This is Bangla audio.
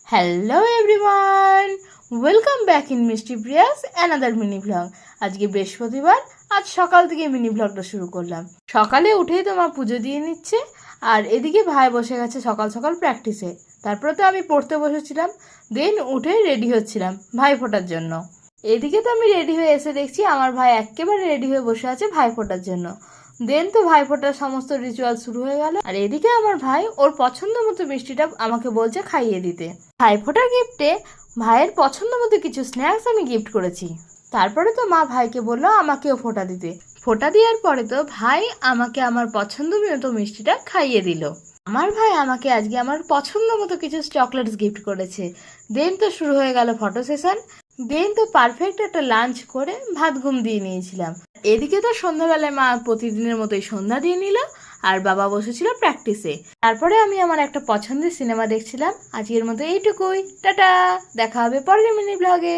Hello everyone, welcome back in মিষ্টি প্রিয়াস অ্যানাদার মিনি ব্লগ। আজকে বৃহস্পতিবার, আজ সকাল থেকে মিনি ব্লগটা শুরু করলাম। সকালে উঠেই তো মা পুজো দিয়ে নিচ্ছে, আর এদিকে ভাই বসে গেছে সকাল সকাল প্র্যাকটিসে। তারপরে তো আমি পড়তে বসেছিলাম, দেন উঠে রেডি হচ্ছিলাম ভাই ফোটার জন্য। এদিকে তো আমি রেডি হয়ে এসে দেখছি আমার ভাই একেবারে রেডি হয়ে বসে আছে ভাই ফোটার জন্য। দেন তো ভাই ফোটার সমস্ত রিচুয়াল শুরু হয়ে গেল, আর এদিকে আমার ভাই ওর পছন্দ মতো মিষ্টিটা আমাকে বলছে খাইয়ে দিতে। ভাই ফোটার গিফটে ভাইয়ের পছন্দ মতো কিছু স্ন্যাক্স আমি গিফট করেছি। তারপরে তো মা ভাইকে বললো আমাকেও ফোঁটা দিতে। ফোঁটা দেওয়ার পরে তো ভাই আমাকে আমার পছন্দ মতো মিষ্টিটা খাইয়ে দিল। আমার ভাই আমাকে আজকে আমার পছন্দ মতো কিছু চকলেটস গিফট করেছে। দেন তো শুরু হয়ে গেল ফটো সেশন। দেন তো পারফেক্ট একটা লাঞ্চ করে ভাত ঘুম দিয়ে নিয়েছিলাম। এদিকে তো সন্ধ্যাবেলায় মা প্রতিদিনের মতোই সন্ধ্যা দিয়ে নিল, আর বাবা বসেছিল প্র্যাকটিসে। তারপরে আমি আমার একটা পছন্দের সিনেমা দেখছিলাম। আজকের মতো এইটুকুই, টাটা, দেখা হবে পরের মিনি ব্লগে।